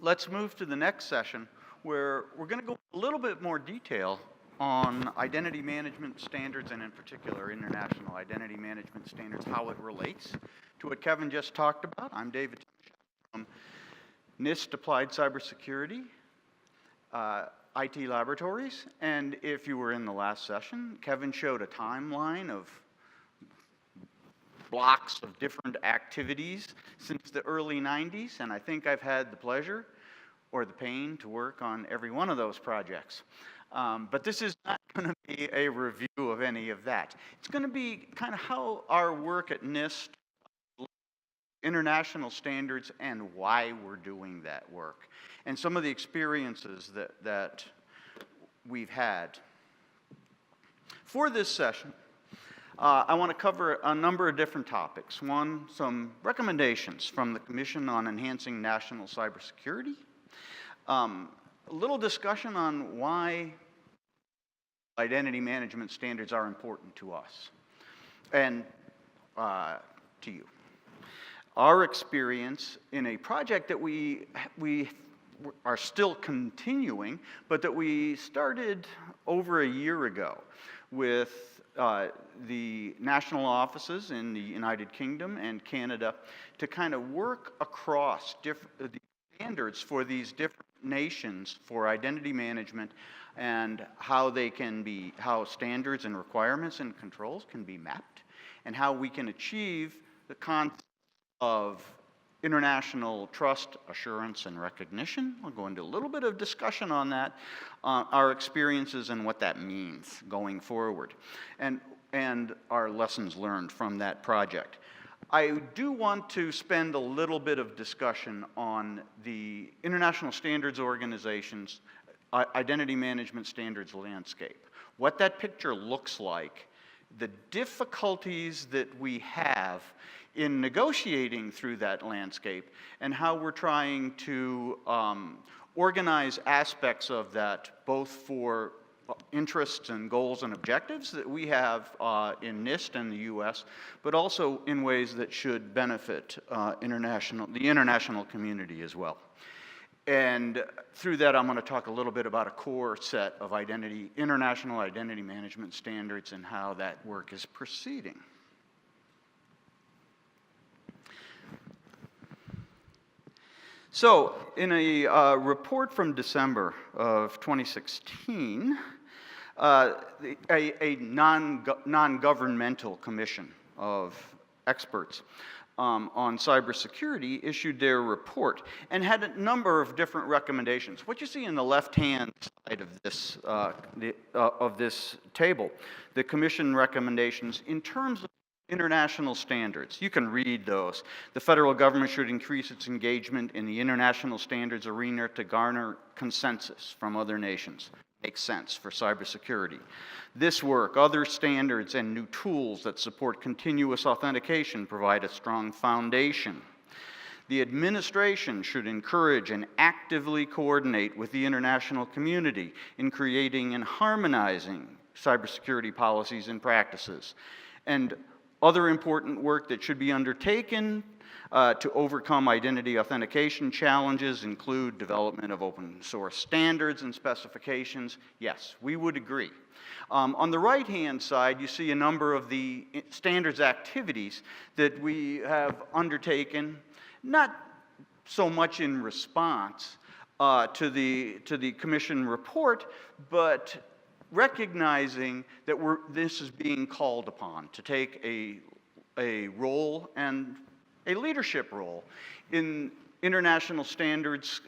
let's move to the next session where we're going to go a little bit more detail on identity management standards, and in particular international identity management standards, how it relates to what Kevin just talked about. I'm David Temoshok from NIST Applied Cybersecurity, IT Laboratories, and if you were in the last session, Kevin showed a timeline of blocks of different activities since the early 90s, and I think I've had the pleasure or the pain to work on every one of those projects. But this is not going to be a review of any of that. It's going to be kind of how our work at NIST, international standards, and why we're doing that work, and some of the experiences that we've had. For this session, I want to cover a number of different topics. One, some recommendations from the Commission on Enhancing National Cybersecurity. A little discussion on why identity management standards are important to us and to you. Our experience in a project that we are still continuing, but that we started over a year ago with the national offices in the United Kingdom and Canada to kind of work across the standards for these different nations for identity management and how standards and requirements and controls can be mapped, and how we can achieve the concept of international trust, assurance, and recognition. We'll go into a little bit of discussion on that, our experiences and what that means going forward, and our lessons learned from that project. I do want to spend a little bit of discussion on the International Standards Organization's identity management standards landscape, what that picture looks like, the difficulties that we have in negotiating through that landscape, and how we're trying to organize aspects of that, both for interests and goals and objectives that we have in NIST and the US, but also in ways that should benefit the international community as well. And through that, I'm going to talk a little bit about a core set of international identity management standards and how that work is proceeding. So, in a report from December of 2016, a non-governmental commission of experts on cybersecurity issued their report and had a number of different recommendations. What you see in the left-hand side of this table, the commission recommendations in terms of international standards. You can read those. The federal government should increase its engagement in the international standards arena to garner consensus from other nations. Makes sense for cybersecurity. This work, other standards, and new tools that support continuous authentication provide a strong foundation. The administration should encourage and actively coordinate with the international community in creating and harmonizing cybersecurity policies and practices. And other important work that should be undertaken to overcome identity authentication challenges include development of open source standards and specifications. Yes, we would agree. On the right-hand side, you see a number of the standards activities that we have undertaken, not so much in response to the commission report, but recognizing that this is being called upon to take a role and a leadership role in international standards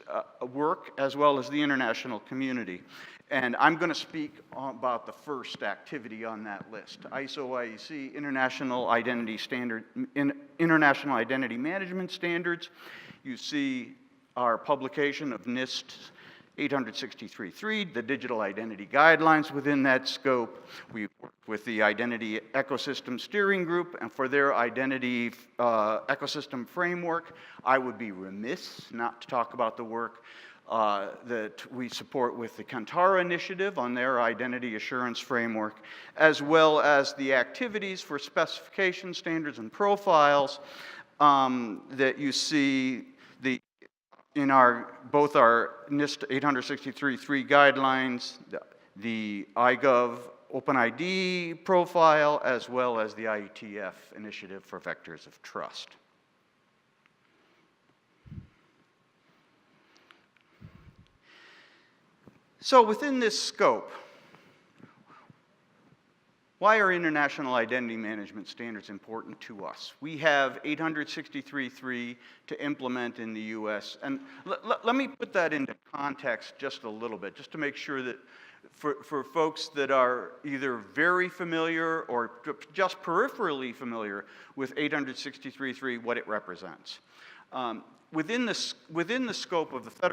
work as well as the international community. And I'm going to speak about the first activity on that list, ISO/IEC, International Identity Management Standards. You see our publication of NIST 863.3, the digital identity guidelines within that scope. We've worked with the Identity Ecosystem Steering Group and for their identity ecosystem framework. I would be remiss not to talk about the work that we support with the Kantara Initiative on their identity assurance framework, as well as the activities for specification standards and profiles that you see in both our NIST 863.3 guidelines, the iGov OpenID profile, as well as the IETF initiative for vectors of trust. So within this scope, why are international identity management standards important to us? We have 863.3 to implement in the US, and let me put that into context just a little bit, just to make sure that for folks that are either very familiar or just peripherally familiar with 863.3, what it represents. Within the scope of the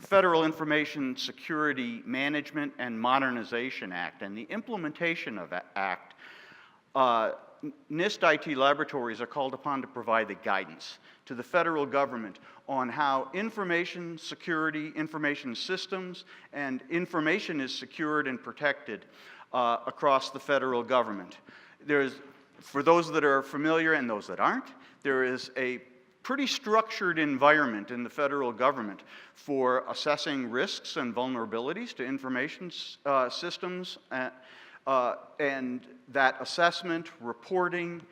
Federal Information Security Management and Modernization Act and the implementation of that act, NIST IT laboratories are called upon to provide the guidance to the federal government on how information security, information systems, and information is secured and protected across the federal government. For those that are familiar and those that aren't, there is a pretty structured environment in the federal government for assessing risks and vulnerabilities to information systems, and that assessment, reporting,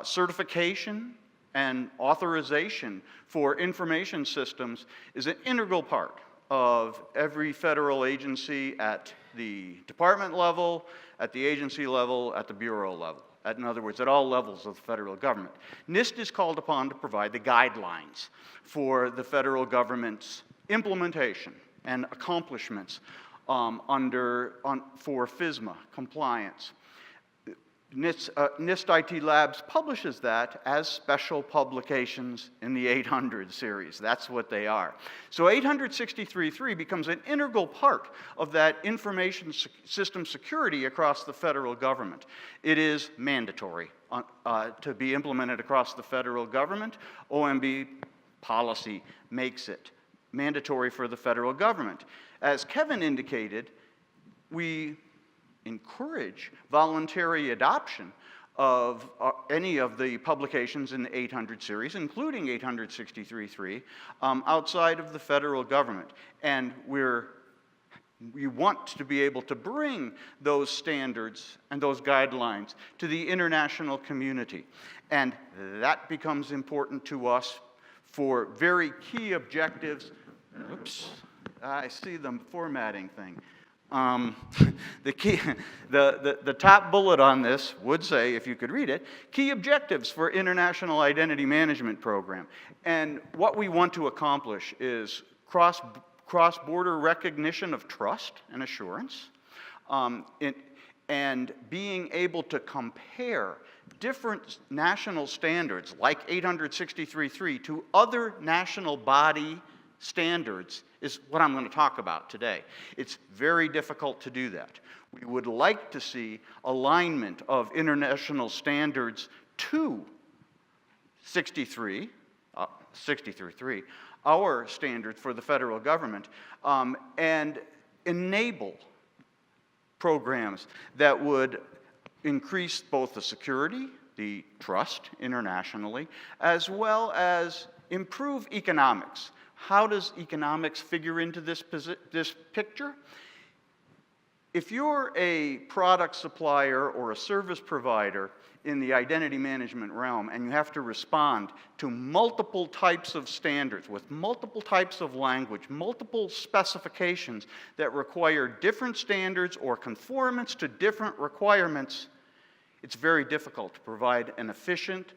certification, and authorization for information systems is an integral part of every federal agency at the department level, at the agency level, at the bureau level. In other words, at all levels of the federal government. NIST is called upon to provide the guidelines for the federal government's implementation and accomplishments for FISMA compliance. NIST IT Labs publishes that as special publications in the 800 series. That's what they are. So 863.3 becomes an integral part of that information system security across the federal government. It is mandatory to be implemented across the federal government. OMB policy makes it mandatory for the federal government. As Kevin indicated, we encourage voluntary adoption of any of the publications in the 800 series, including 863.3, outside of the federal government. And we want to be able to bring those standards and those guidelines to the international community. And that becomes important to us for very key objectives. Oops, I see the formatting thing. The top bullet on this would say, if you could read it, key objectives for International Identity Management Program. And what we want to accomplish is cross-border recognition of trust and assurance, and being able to compare different national standards, like 863.3, to other national body standards is what I'm going to talk about today. It's very difficult to do that. We would like to see alignment of international standards to 63.3, our standard for the federal government, and enable programs that would increase both the security, the trust internationally, as well as improve economics. How does economics figure into this picture? If you're a product supplier or a service provider in the identity management realm and you have to respond to multiple types of standards with multiple types of language, multiple specifications that require different standards or conformance to different requirements, it's very difficult to provide an efficient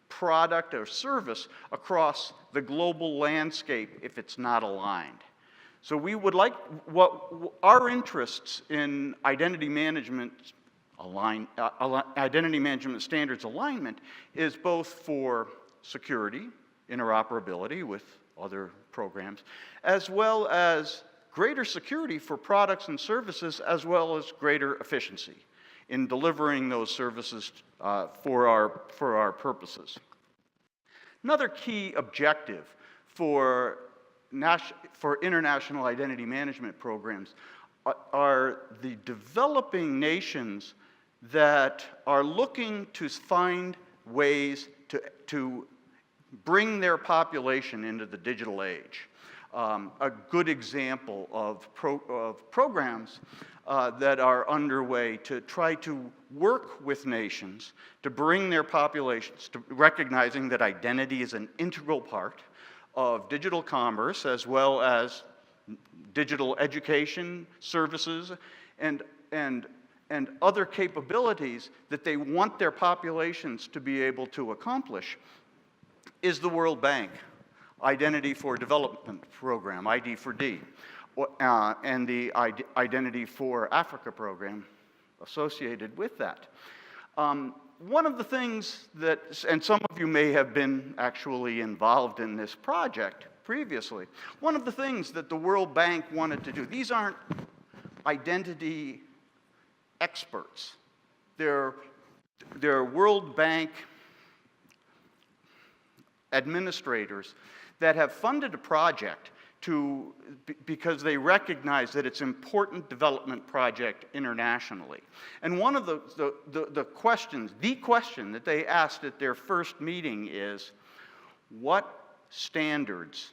product or service across the global landscape if it's not aligned. So we would like our interests in identity management standards alignment is both for security, interoperability with other programs, as well as greater security for products and services, as well as greater efficiency in delivering those services for our purposes. Another key objective for international identity management programs are the developing nations that are looking to find ways to bring their population into the digital age. A good example of programs that are underway to try to work with nations to bring their populations to recognizing that identity is an integral part of digital commerce as well as digital education services and other capabilities that they want their populations to be able to accomplish is the World Bank Identity for Development Program, ID4D, and the Identity for Africa program associated with that. One of the things that, and some of you may have been actually involved in this project previously, one of the things that the World Bank wanted to do, these aren't identity experts. They're World Bank administrators that have funded a project because they recognize that it's an important development project internationally. And one of the question that they asked at their first meeting is, what standards,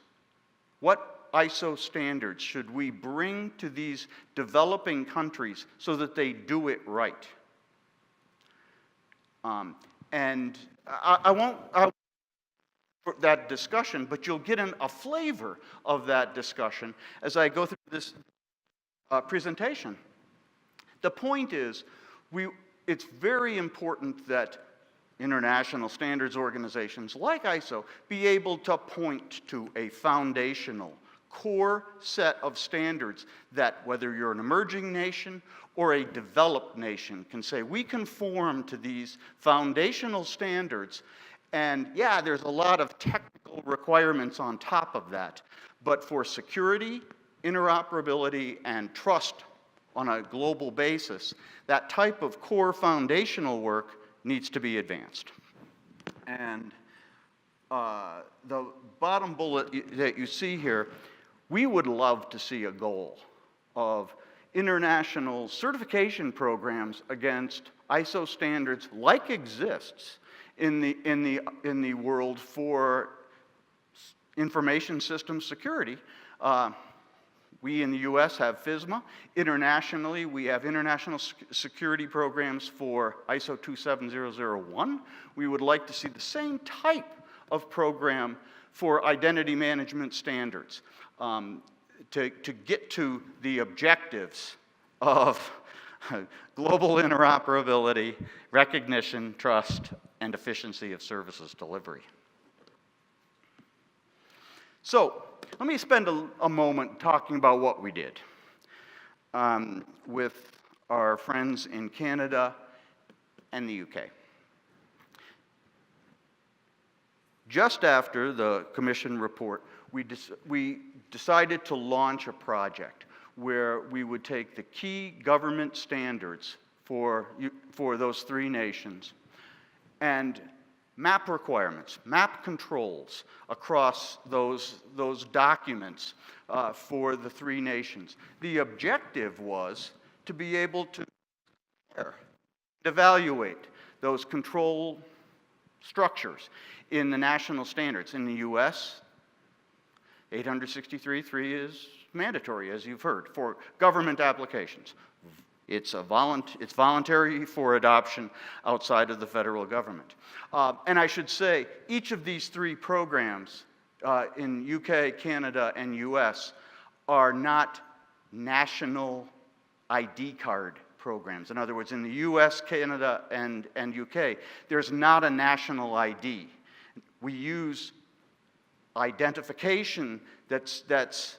what ISO standards should we bring to these developing countries so that they do it right? And I won't that discussion, but you'll get a flavor of that discussion as I go through this presentation. The point is, it's very important that international standards organizations like ISO be able to point to a foundational core set of standards that whether you're an emerging nation or a developed nation can say, we conform to these foundational standards. And yeah, there's a lot of technical requirements on top of that. But for security, interoperability, and trust on a global basis, that type of core foundational work needs to be advanced. And the bottom bullet that you see here, we would love to see a goal of international certification programs against ISO standards like exists in the world for information system security. We in the US have FISMA. Internationally, we have international security programs for ISO 27001. We would like to see the same type of program for identity management standards to get to the objectives of global interoperability, recognition, trust, and efficiency of services delivery. So, let me spend a moment talking about what we did with our friends in Canada and the UK. Just after the Commission report, we decided to launch a project where we would take the key government standards for those three nations and map requirements, map controls across those documents for the three nations. The objective was to be able to evaluate those control structures in the national standards. In the US, 863.3 is mandatory, as you've heard, for government applications. It's voluntary for adoption outside of the federal government. And I should say, each of these three programs in UK, Canada, and US are not national ID card programs. In other words, in the US, Canada, and UK, there's not a national ID. We use identification that's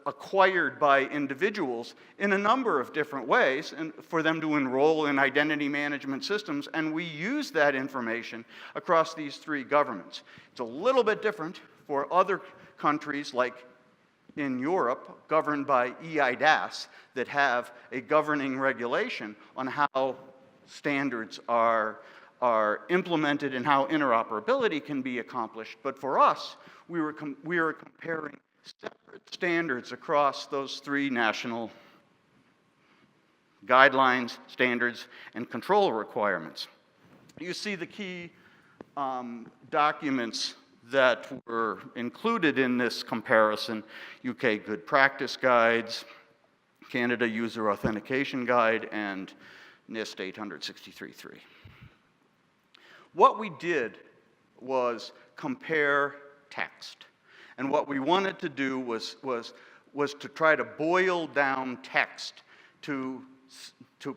acquired by individuals in a number of different ways and for them to enroll in identity management systems, and we use that information across these three governments. It's a little bit different for other countries like in Europe, governed by EIDAS, that have a governing regulation on how standards are implemented and how interoperability can be accomplished. But for us, we were comparing separate standards across those three national guidelines, standards, and control requirements. You see the key documents that were included in this comparison: UK Good Practice Guides, Canada User Authentication Guide, and NIST 863.3. What we did was compare text. And what we wanted to do was to try to boil down text to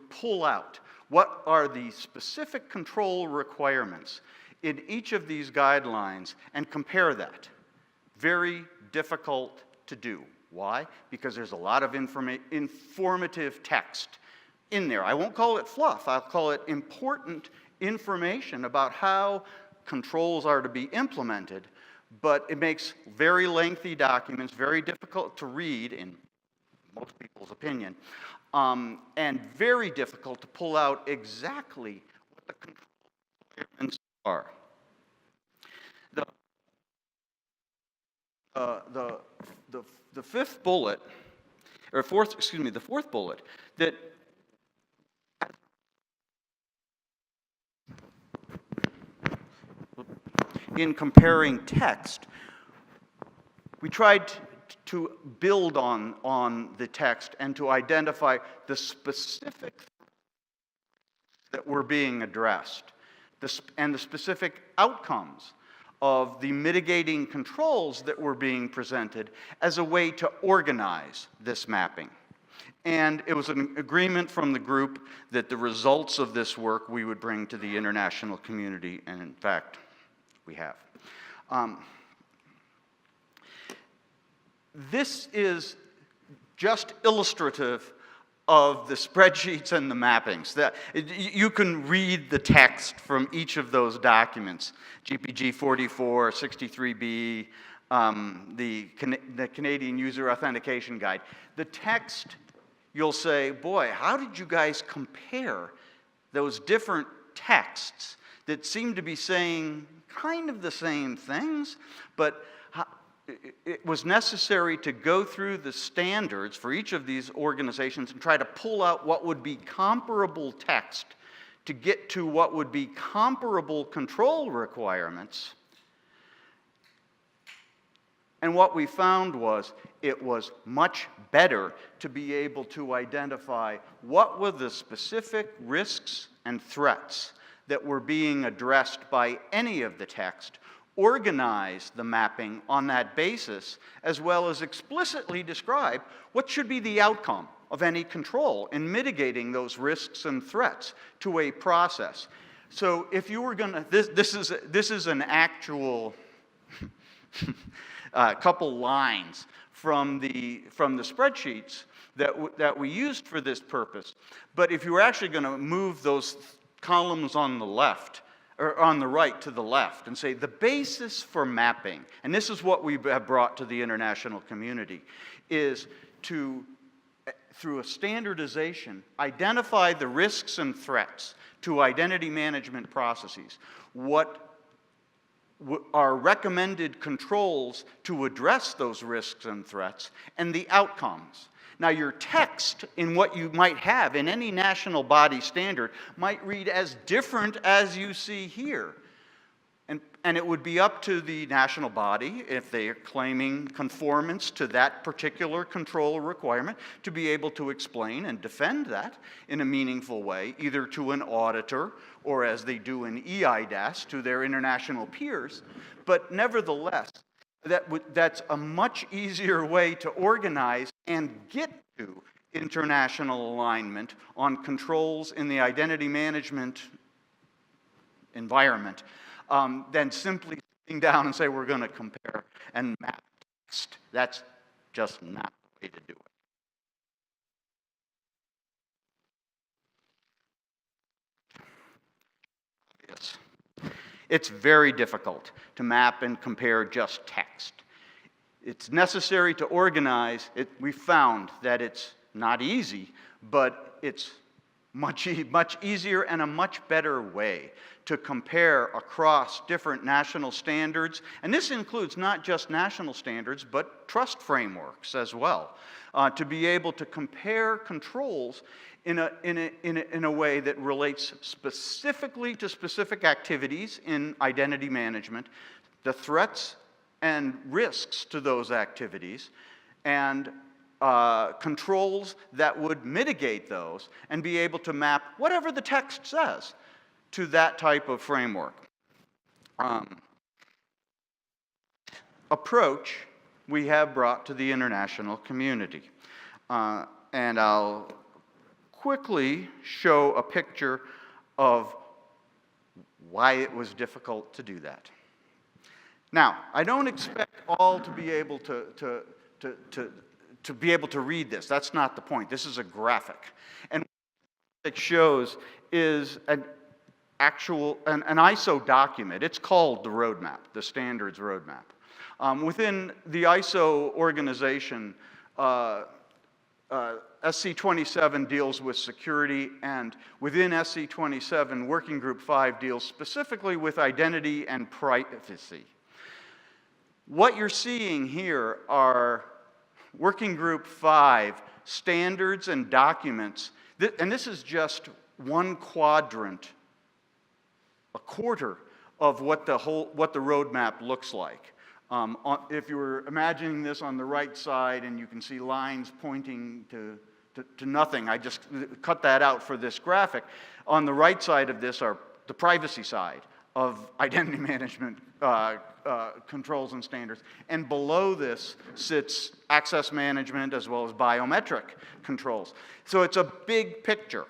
pull out what are the specific control requirements in each of these guidelines and compare that. Very difficult to do. Why? Because there's a lot of informative text in there. I won't call it fluff. I'll call it important information about how controls are to be implemented, but it makes very lengthy documents very difficult to read, in most people's opinion, and very difficult to pull out exactly what the control requirements are. The fifth bullet, or the fourth bullet, that in comparing text, we tried to build on the text and to identify the specific that were being addressed, and the specific outcomes of the mitigating controls that were being presented as a way to organize this mapping. And it was an agreement from the group that the results of this work we would bring to the international community, and in fact, we have. This is just illustrative of the spreadsheets and the mappings. You can read the text from each of those documents, GPG 44, 63B, the Canadian User Authentication Guide. The text, you'll say, boy, how did you guys compare those different texts that seem to be saying kind of the same things, but it was necessary to go through the standards for each of these organizations and try to pull out what would be comparable text to get to what would be comparable control requirements. And what we found was it was much better to be able to identify what were the specific risks and threats that were being addressed by any of the text, organize the mapping on that basis, as well as explicitly describe what should be the outcome of any control in mitigating those risks and threats to a process. So if you were going to, this is an actual couple lines from the spreadsheets that we used for this purpose. But if you were actually going to move those columns on the left, or on the right to the left, and say the basis for mapping, and this is what we have brought to the international community, is to, through a standardization, identify the risks and threats to identity management processes, what are recommended controls to address those risks and threats, and the outcomes. Now, your text in what you might have in any national body standard might read as different as you see here. And it would be up to the national body, if they are claiming conformance to that particular control requirement, to be able to explain and defend that in a meaningful way, either to an auditor or, as they do in EIDAS, to their international peers. But nevertheless, that's a much easier way to organize and get to international alignment on controls in the identity management environment than simply sitting down and say we're going to compare and map text. That's just not the way to do it. Yes. It's very difficult to map and compare just text. It's necessary to organize it. We found that it's not easy, but it's much easier and a much better way to compare across different national standards. And this includes not just national standards, but trust frameworks as well, to be able to compare controls in a way that relates specifically to specific activities in identity management, the threats and risks to those activities, and controls that would mitigate those, and be able to map whatever the text says to that type of framework. Approach we have brought to the international community. And I'll quickly show a picture of why it was difficult to do that. Now, I don't expect all to be able to be able to read this. That's not the point. This is a graphic. And what it shows is an ISO document. It's called the roadmap, the standards roadmap. Within the ISO organization, SC27 deals with security, and within SC27, Working Group 5 deals specifically with identity and privacy. What you're seeing here are Working Group 5 standards and documents, and this is just one quadrant, a quarter of what the roadmap looks like. If you were imagining this on the right side and you can see lines pointing to nothing, I just cut that out for this graphic. On the right side of this are the privacy side of identity management controls and standards. And below this sits access management as well as biometric controls. So it's a big picture.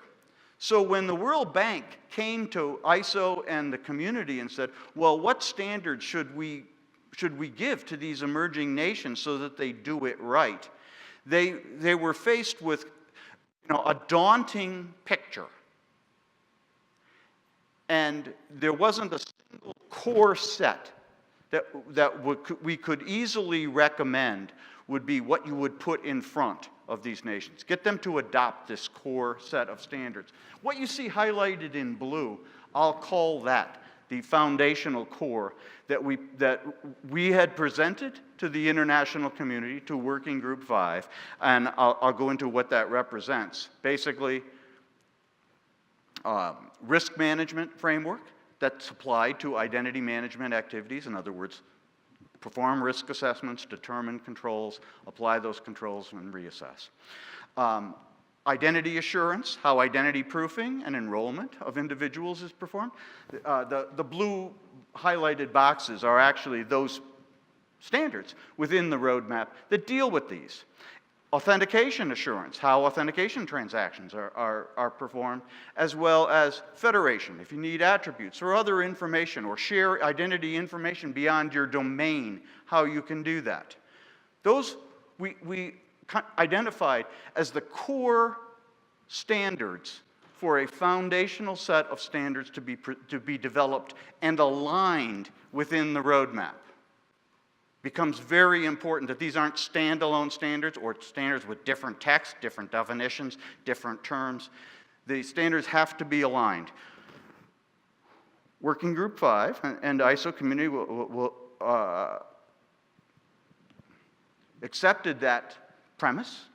So when the World Bank came to ISO and the community and said, well, what standards should we give to these emerging nations so that they do it right? They were faced with a daunting picture. And there wasn't a single core set that we could easily recommend would be what you would put in front of these nations. Get them to adopt this core set of standards. What you see highlighted in blue, I'll call that the foundational core that we had presented to the international community, to Working Group 5, and I'll go into what that represents. Basically, risk management framework that's applied to identity management activities. In other words, perform risk assessments, determine controls, apply those controls, and reassess. Identity assurance, how identity proofing and enrollment of individuals is performed. The blue highlighted boxes are actually those standards within the roadmap that deal with these. Authentication assurance, how authentication transactions are performed, as well as federation, if you need attributes or other information or share identity information beyond your domain, how you can do that. Those we identified as the core standards for a foundational set of standards to be developed and aligned within the roadmap. Becomes very important that these aren't standalone standards or standards with different text, different definitions, different terms. The standards have to be aligned. Working Group 5 and ISO community will accepted that premise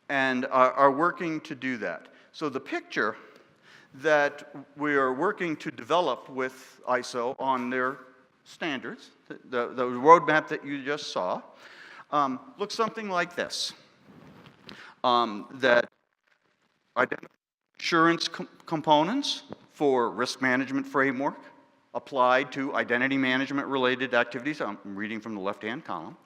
and are working to do that. So the picture that we are working to develop with ISO on their standards, the roadmap that you just saw, looks something like this. That identity assurance components for risk management framework applied to identity management related activities. I'm reading from the left-hand column.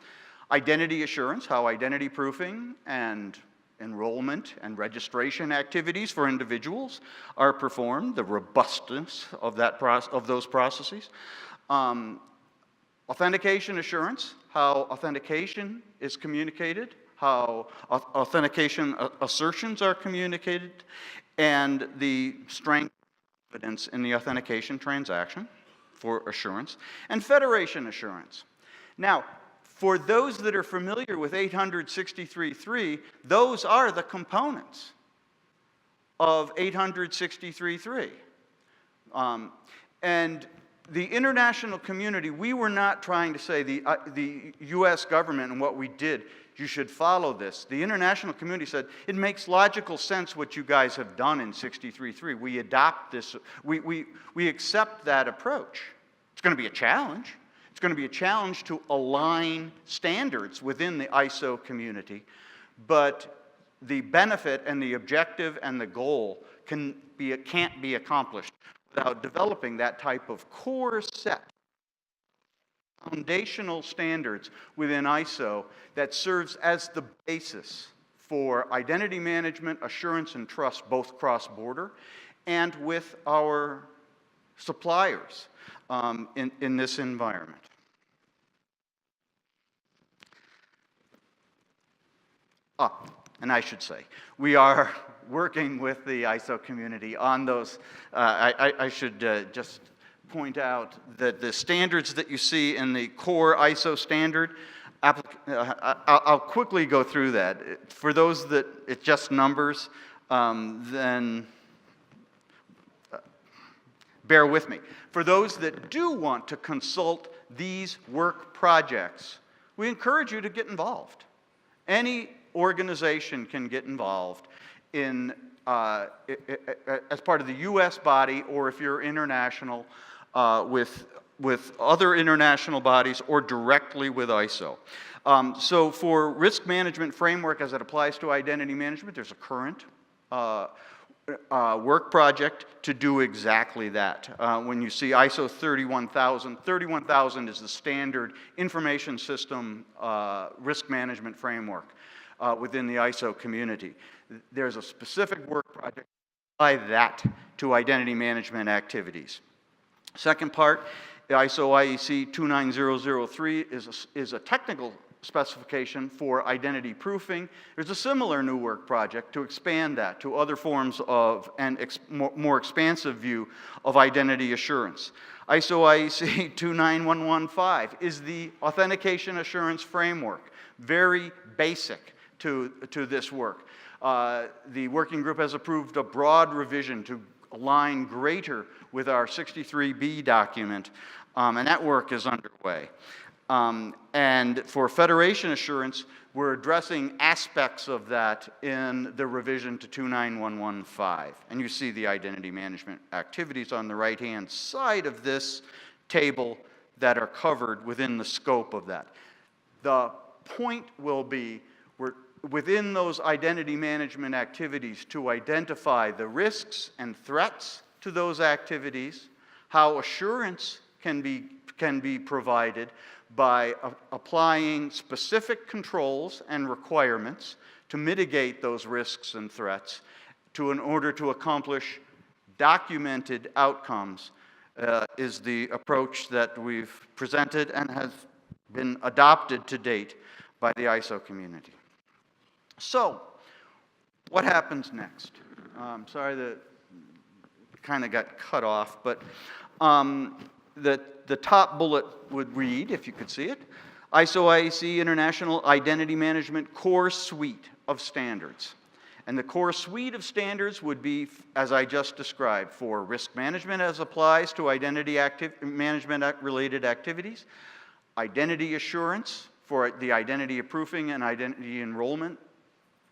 Identity assurance, how identity proofing and enrollment and registration activities for individuals are performed, the robustness of those processes. Authentication assurance, how authentication is communicated, how authentication assertions are communicated, and the strength of evidence in the authentication transaction for assurance, and federation assurance. Now, for those that are familiar with 863.3, those are the components of 863.3. And the international community, we were not trying to say the US government and what we did, you should follow this. The international community said, it makes logical sense what you guys have done in 63.3. We adopt this, we accept that approach. It's going to be a challenge. It's going to be a challenge to align standards within the ISO community, but the benefit and the objective and the goal can't be accomplished without developing that type of core set, foundational standards within ISO that serves as the basis for identity management, assurance, and trust, both cross-border and with our suppliers in this environment. And I should say, we are working with the ISO community on those. I should just point out that the standards that you see in the core ISO standard, I'll quickly go through that. For those that it's just numbers, then bear with me. For those that do want to consult these work projects, we encourage you to get involved. Any organization can get involved in as part of the U.S. body, or if you're international, with other international bodies, or directly with ISO. So for risk management framework as it applies to identity management, there's a current work project to do exactly that. When you see ISO 31000, 31000 is the standard information system risk management framework within the ISO community. There's a specific work project to apply that to identity management activities. Second part, the ISO IEC 29003 is a technical specification for identity proofing. There's a similar new work project to expand that to other forms of and more expansive view of identity assurance. ISO IEC 29115 is the authentication assurance framework, very basic to this work. The working group has approved a broad revision to align greater with our 63B document, and that work is underway. And for federation assurance, we're addressing aspects of that in the revision to 29115. And you see the identity management activities on the right-hand side of this table that are covered within the scope of that. The point will be, within those identity management activities, to identify the risks and threats to those activities, how assurance can be provided by applying specific controls and requirements to mitigate those risks and threats in order to accomplish documented outcomes is the approach that we've presented and has been adopted to date by the ISO community. So, what happens next? Sorry that kind of got cut off, but the top bullet would read, if you could see it, ISO IEC International Identity Management Core Suite of Standards. And the core suite of standards would be, as I just described, for risk management as applies to identity management-related activities, identity assurance for the identity proofing and identity enrollment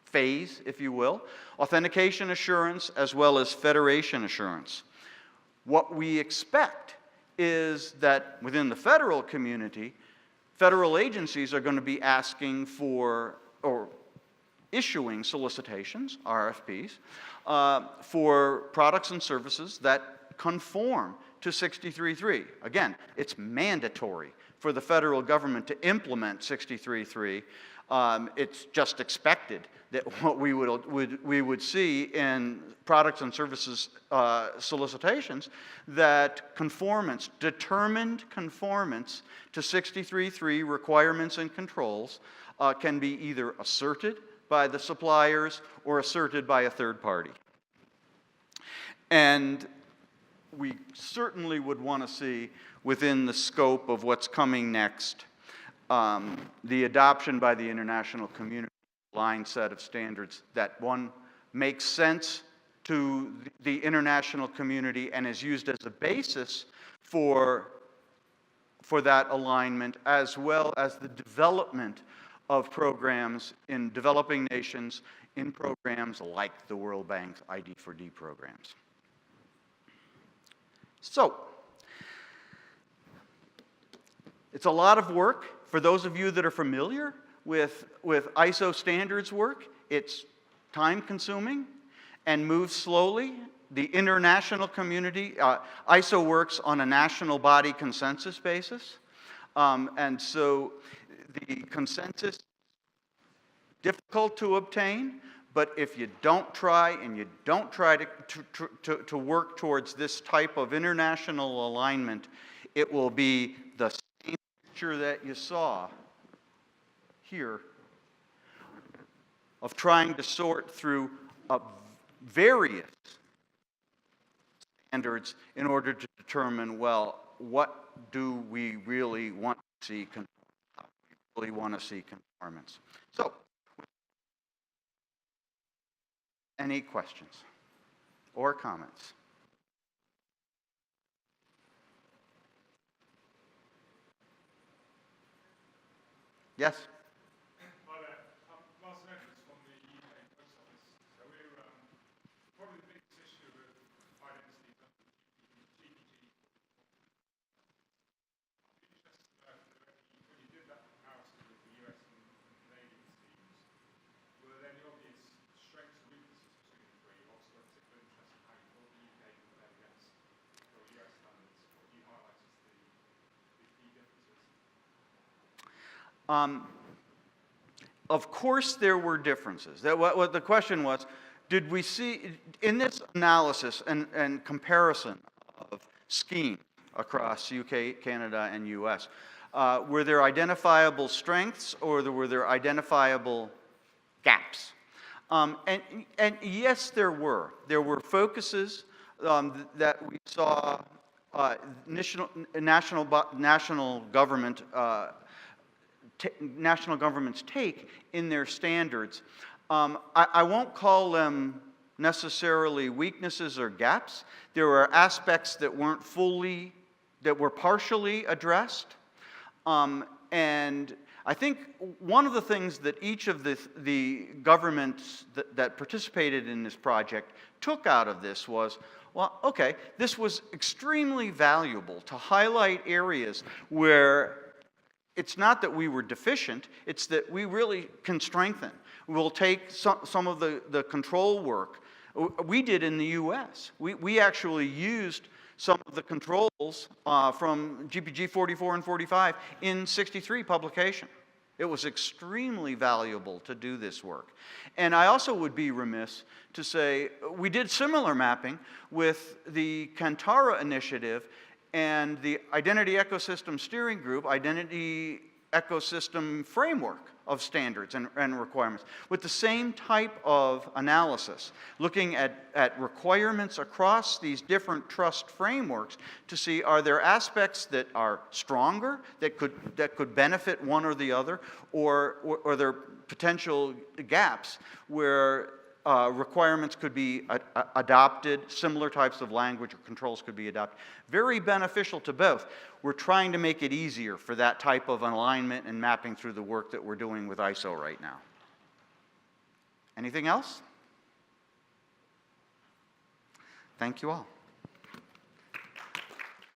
phase, if you will, authentication assurance, as well as federation assurance. What we expect is that within the federal community, federal agencies are going to be asking for, or issuing solicitations, RFPs, for products and services that conform to 63.3. Again, it's mandatory for the federal government to implement 63.3. It's just expected that what we would see in products and services solicitations, that conformance, determined conformance to 63.3 requirements and controls can be either asserted by the suppliers or asserted by a third party. And we certainly would want to see, within the scope of what's coming next, the adoption by the international community line set of standards that, one, makes sense to the international community and is used as a basis for that alignment, as well as the development of programs in developing nations in programs like the World Bank's ID4D programs. So, it's a lot of work. For those of you that are familiar with ISO standards work, it's time-consuming and moves slowly. The international community, ISO works on a national body consensus basis. And so the consensus is difficult to obtain, but if you don't try and you don't try to work towards this type of international alignment, it will be the same picture that you saw here of trying to sort through various standards in order to determine, well, what do we really want to see? We really want to see conformance. So, any questions or comments? Yes? Of course there were differences. What the question was, did we see, in this analysis and comparison of schemes across UK, Canada, and US, were there identifiable strengths or were there identifiable gaps? And yes, there were. There were focuses that we saw national governments take in their standards. I won't call them necessarily weaknesses or gaps. There were aspects that were partially addressed. And I think one of the things that each of the governments that participated in this project took out of this was, well, okay, this was extremely valuable to highlight areas where it's not that we were deficient, it's that we really can strengthen. We'll take some of the control work we did in the US. We actually used some of the controls from GPG 44 and 45 in 63 publication. It was extremely valuable to do this work. And I also would be remiss to say we did similar mapping with the Kantara initiative and the Identity Ecosystem Steering Group, Identity Ecosystem Framework of standards and requirements, with the same type of analysis, looking at requirements across these different trust frameworks to see, are there aspects that are stronger, that could benefit one or the other, or are there potential gaps where requirements could be adopted, similar types of language or controls could be adopted. Very beneficial to both. We're trying to make it easier for that type of alignment and mapping through the work that we're doing with ISO right now. Anything else? Thank you all.